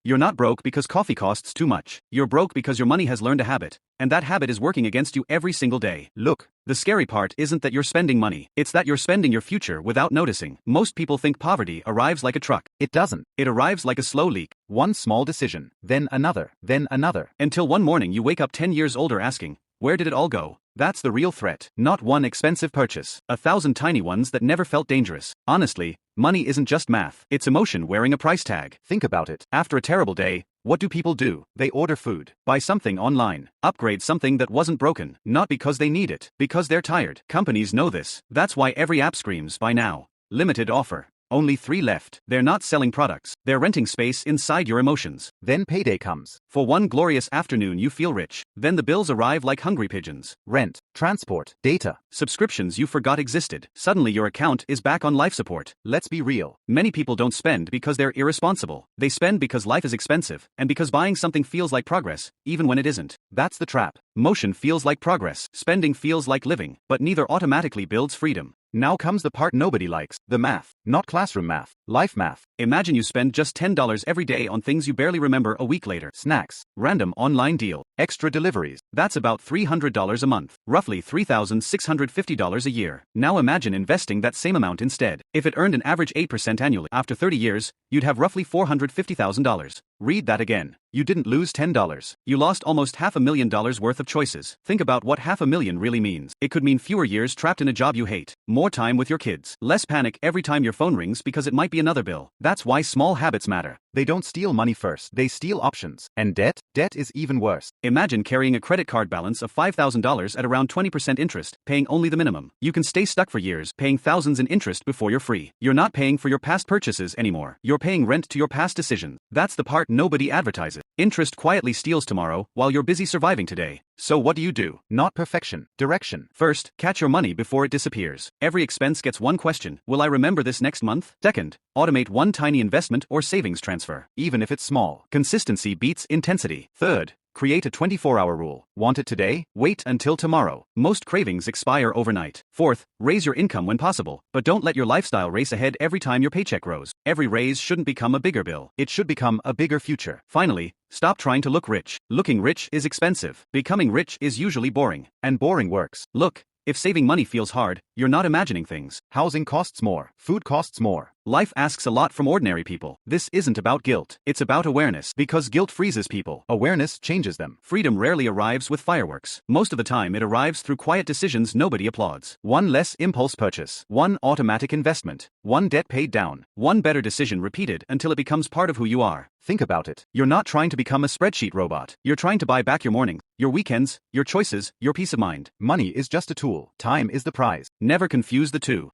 You're not broke because coffee costs too much. You're broke because your money has learned a habit, and that habit is working against you every single day. Look, the scary part isn't that you're spending money, it's that you're spending your future without noticing. Most people think poverty arrives like a truck. It doesn't. It arrives like a slow leak. One small decision, then another, Until one morning you wake up 10 years older asking, where did it all go? That's the real threat. Not one expensive purchase. 1,000 tiny ones that never felt dangerous. Honestly, money isn't just math. It's emotion wearing a price tag. Think about it. After a terrible day, what do people do? They order food, buy something online, upgrade something that wasn't broken, not because they need it, because they're tired. Companies know this. That's why every app screams, buy now. Limited offer. Only 3 left. They're not selling products. They're renting space inside your emotions. Then payday comes. For one glorious afternoon you feel rich. Then the bills arrive like hungry pigeons. Rent, transport, data, subscriptions you forgot existed. Suddenly your account is back on life support. Let's be real. Many people don't spend because they're irresponsible. They spend because life is expensive, and because buying something feels like progress, even when it isn't. That's the trap. Motion feels like progress. Spending feels like living, but neither automatically builds freedom. Now comes the part nobody likes, the math. Not classroom math, life math. Imagine you spend just $10 every day on things you barely remember a week later. Snacks, random online deal, extra deliveries. That's about $300 a month, roughly $3,650 a year. Now imagine investing that same amount instead. If it earned an average 8% annually, after 30 years, you'd have roughly $450,000. Read that again. You didn't lose $10. You lost almost $500,000 worth of choices. Think about what $500,000 really means. It could mean fewer years trapped in a job you hate, more time with your kids, less panic every time your phone rings because it might be another bill. That's why small habits matter. They don't steal money first, they steal options. And debt? Debt is even worse. Imagine carrying a credit card balance of $5,000 at around 20% interest, paying only the minimum. You can stay stuck for years, paying thousands in interest before you're free. You're not paying for your past purchases anymore. You're paying rent to your past decisions. That's the part nobody advertises. Interest quietly steals tomorrow while you're busy surviving today. So what do? Not perfection, direction. First, catch your money before it disappears. Every expense gets one question: will I remember this next month? Second, automate one tiny investment or savings transfer, even if it's small. Consistency beats intensity. Third, create a 24-hour rule. Want it today? Wait until tomorrow. Most cravings expire overnight. Fourth, raise your income when possible, but don't let your lifestyle race ahead every time your paycheck grows. Every raise shouldn't become a bigger bill. It should become a bigger future. Finally, stop trying to look rich. Looking rich is expensive. Becoming rich is usually boring. And boring works. Look, if saving money feels hard, you're not imagining things. Housing costs more. Food costs more. Life asks a lot from ordinary people. This isn't about guilt. It's about awareness, because guilt freezes people. Awareness changes them. Freedom rarely arrives with fireworks. Most of the time it arrives through quiet decisions nobody applauds. One less impulse purchase. One automatic investment. One debt paid down. One better decision repeated until it becomes part of who you are. Think about it. You're not trying to become a spreadsheet robot. You're trying to buy back your mornings, your weekends, your choices, your peace of mind. Money is just a tool. Time is the prize. Never confuse the two.